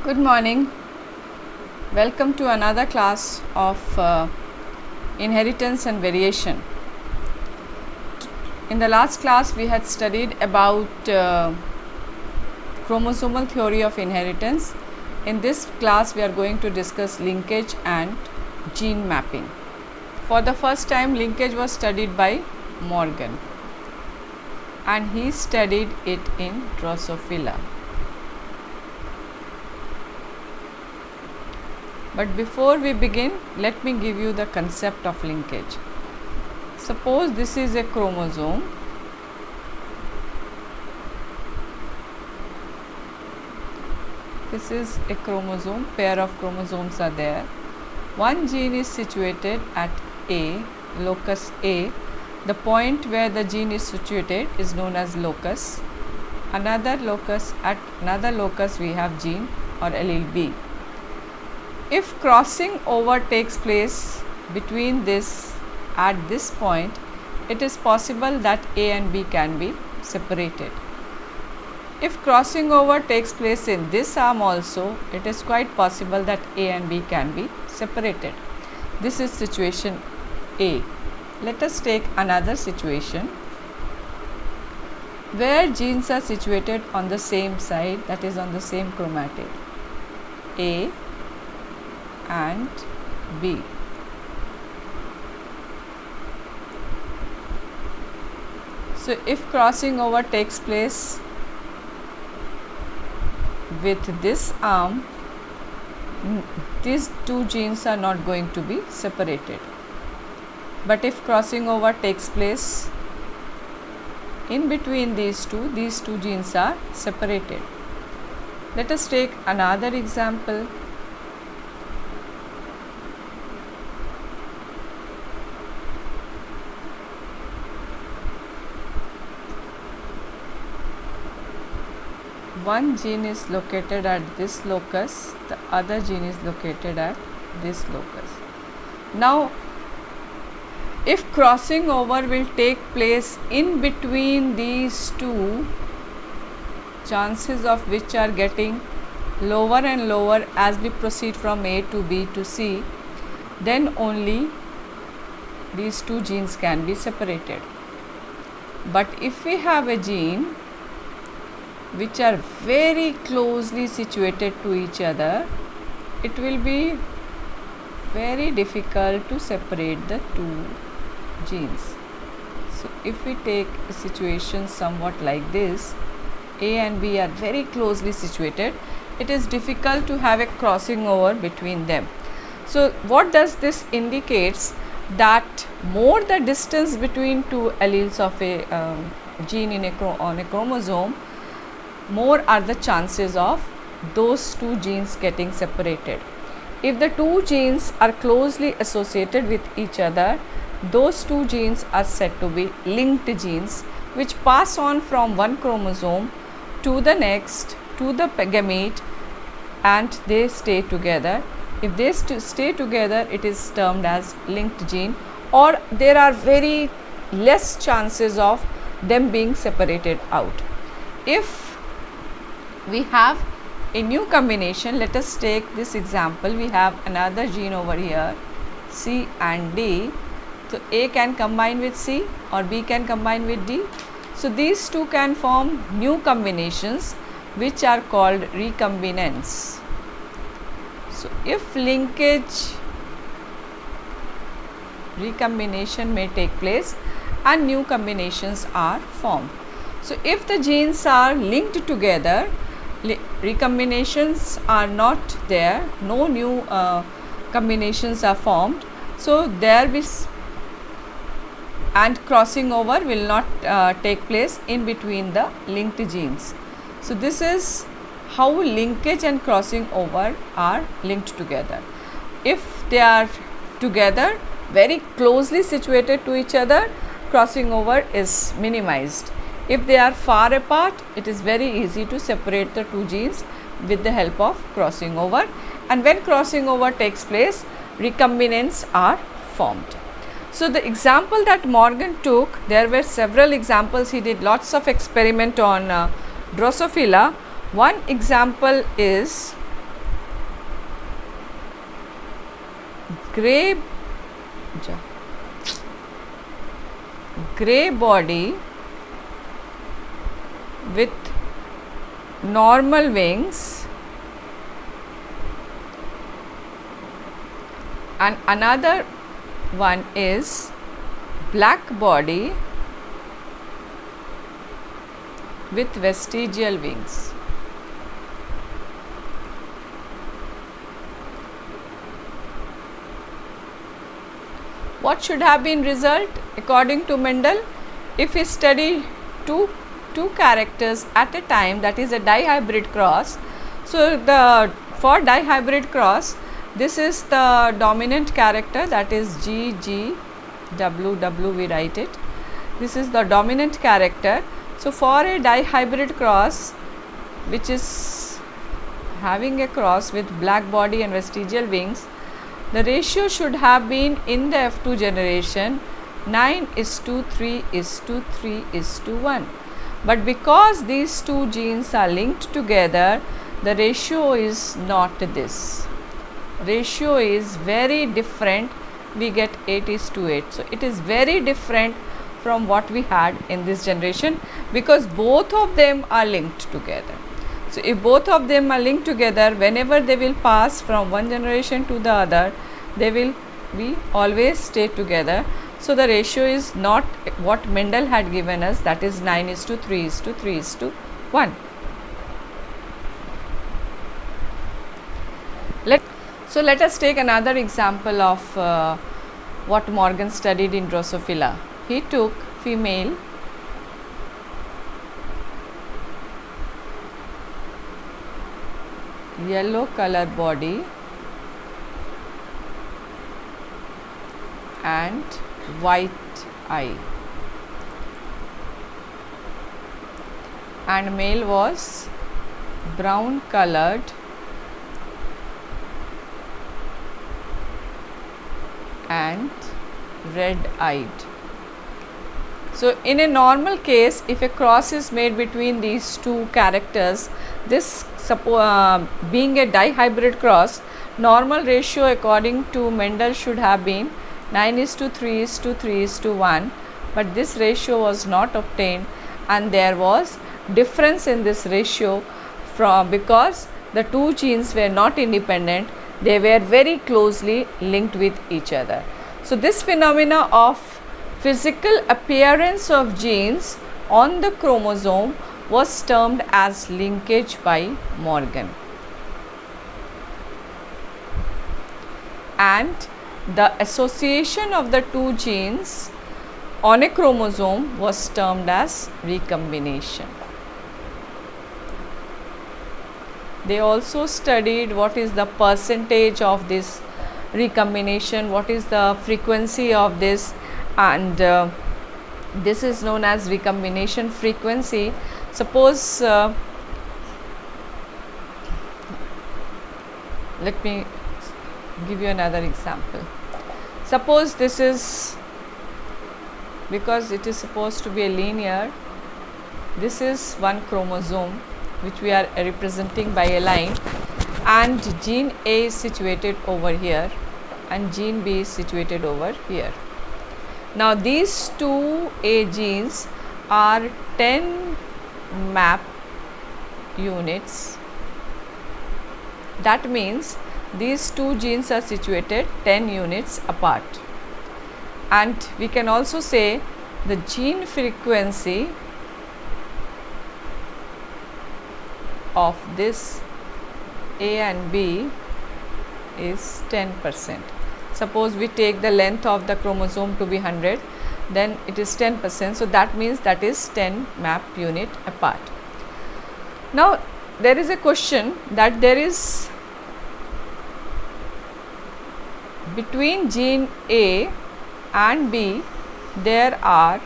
Good morning. Welcome to another class of inheritance and variation. In the last class, we had studied about chromosomal theory of inheritance. In this class, we are going to discuss linkage and gene mapping. For the first time, linkage was studied by Morgan, and he studied it in Drosophila. But before we begin, let me give you the concept of linkage. Suppose this is a chromosome. This is a chromosome, pair of chromosomes are there. One gene is situated at A, locus A. The point where the gene is situated is known as locus. At another locus we have gene or allele B. If crossing over takes place between this at this point, it is possible that A and B can be separated. If crossing over takes place in this arm also, it is quite possible that A and B can be separated. This is situation A. Let us take another situation where genes are situated on the same side, that is on the same chromatid, A and B. So if crossing over takes place with this arm, these two genes are not going to be separated. But if crossing over takes place in between these two genes are separated. Let us take another example. One gene is located at this locus, the other gene is located at this locus. Now, if crossing over will take place in between these two, chances of which are getting lower and lower as we proceed from A to B to C, then only these two genes can be separated. But if we have a gene which are very closely situated to each other, it will be very difficult to separate the two genes. So if we take a situation somewhat like this, A and B are very closely situated, it is difficult to have a crossing over between them. So what does this indicates? That more the distance between two alleles of a gene on a chromosome, more are the chances of those two genes getting separated. If the two genes are closely associated with each other, those two genes are said to be linked genes, which pass on from one chromosome to the next, to the gamete, and they stay together. If they stay together, it is termed as linked gene, or there are very less chances of them being separated out. If we have a new combination, let us take this example. We have another gene over here, C and D. So A can combine with C or B can combine with D. So these two can form new combinations which are called recombinants. So if recombination may take place and new combinations are formed. So if the genes are linked together, recombinations are not there, no new combinations are formed, so and crossing over will not take place in between the linked genes. So this is how linkage and crossing over are linked together. If they are together, very closely situated to each other, crossing over is minimized. If they are far apart, it is very easy to separate the two genes with the help of crossing over, and when crossing over takes place, recombinants are formed. So the example that Morgan took, there were several examples. He did lots of experiment on Drosophila. One example is gray body with normal wings and another one is black body with vestigial wings. What should have been result according to Mendel? If we study two characters at a time, that is a dihybrid cross. So for dihybrid cross, this is the dominant character, that is G, G, W, W we write it. This is the dominant character. So for a dihybrid cross which is having a cross with black body and vestigial wings, the ratio should have been in the F2 generation 9:3:3:1. But because these two genes are linked together, the ratio is not this. Ratio is very different. We get 8:8. So it is very different from what we had in this generation, because both of them are linked together. So if both of them are linked together, whenever they will pass from one generation to the other, they will be always stay together. So the ratio is not what Mendel had given us, that is 9:3:3:1. So let us take another example of what Morgan studied in Drosophila. He took female yellow color body and white eye, and male was brown colored and red eyed. So in a normal case, if a cross is made between these two characters, this being a dihybrid cross, normal ratio according to Mendel should have been 9:3:3:1, but this ratio was not obtained, and there was difference in this ratio because the two genes were not independent, they were very closely linked with each other. So this phenomena of physical appearance of genes on the chromosome was termed as linkage by Morgan, and the association of the two genes on a chromosome was termed as recombination. They also studied what is the percentage of this recombination, what is the frequency of this, and this is known as recombination frequency. Suppose let me give you another example. Suppose this is, because it is supposed to be a linear, this is one chromosome which we are representing by a line, and gene A is situated over here and gene B is situated over here. Now these two A genes are 10 map units. That means these two genes are situated 10 units apart, and we can also say the gene frequency of this A and B is 10%. Suppose we take the length of the chromosome to be 100, then it is 10%. So that means that is 10 map unit apart. Now there is a question that there is between gene A and B there are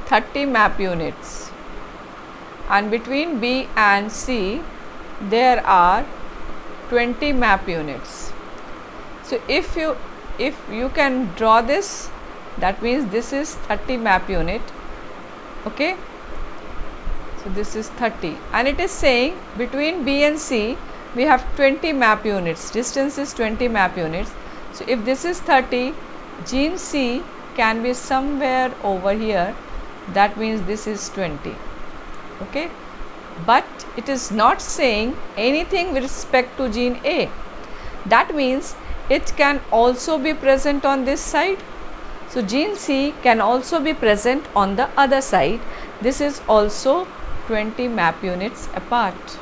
30 map units, and between B and C there are 20 map units. So if you can draw this, that means this is 30 map unit, okay. So this is 30, and it is saying between B and C we have 20 map units, distance is 20 map units. So if this is 30, gene C can be somewhere over here, that means this is 20. Okay, but it is not saying anything with respect to gene A. That means it can also be present on this side. So gene C can also be present on the other side. This is also 20 map units apart.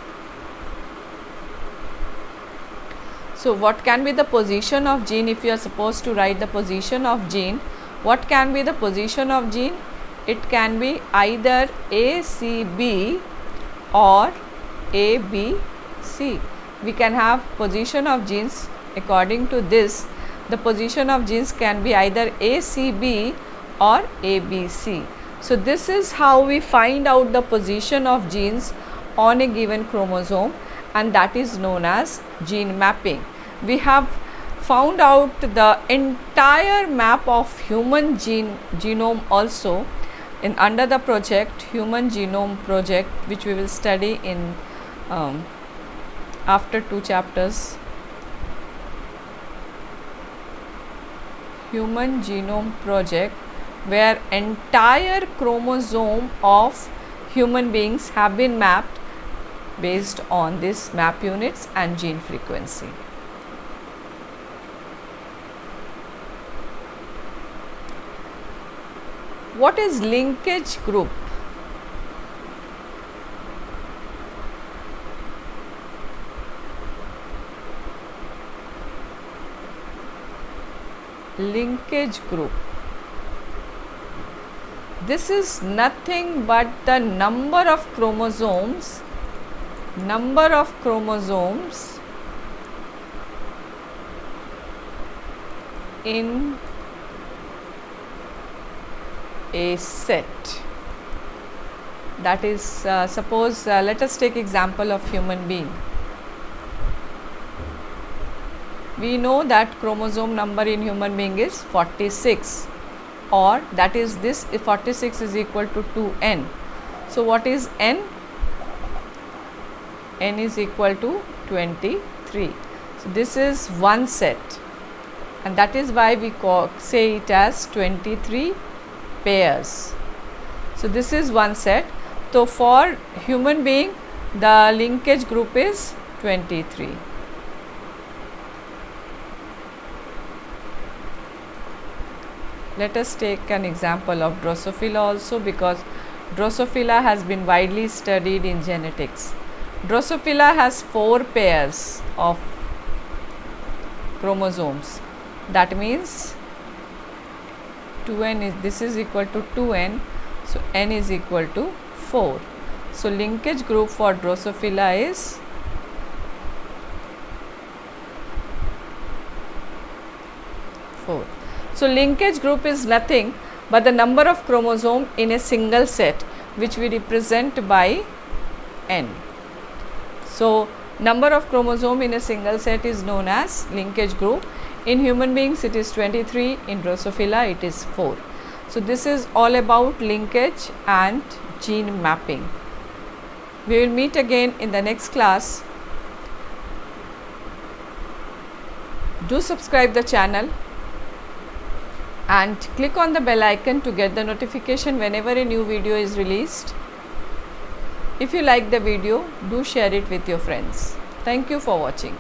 So what can be the position of gene? If you are supposed to write the position of gene, what can be the position of gene? It can be either ACB or ABC. We can have position of genes according to this. The position of genes can be either ACB or ABC. So this is how we find out the position of genes on a given chromosome, and that is known as gene mapping. We have found out the entire map of human genome also in under the project Human Genome Project, which we will study in after 2 chapters. Human Genome Project, where entire chromosome of human beings have been mapped based on this map units and gene frequency. What is linkage group? Linkage group. This is nothing but the number of chromosomes in a set. That is, suppose let us take example of human being. We know that chromosome number in human being is 46, or that is this 46 is equal to 2n. So what is n? N is equal to 23. So this is one set, and that is why we say it as 23 pairs. So this is one set. So for human being, the linkage group is 23. Let us take an example of Drosophila also, because Drosophila has been widely studied in genetics. Drosophila has 4 pairs of chromosomes. That means 2n is, this is equal to 2n, so n is equal to 4. So linkage group for Drosophila is 4. So linkage group is nothing but the number of chromosome in a single set, which we represent by n. So number of chromosome in a single set is known as linkage group. In human beings it is 23, in Drosophila it is 4. So this is all about linkage and gene mapping. We will meet again in the next class. Do subscribe the channel and click on the bell icon to get the notification whenever a new video is released. If you like the video, do share it with your friends. Thank you for watching.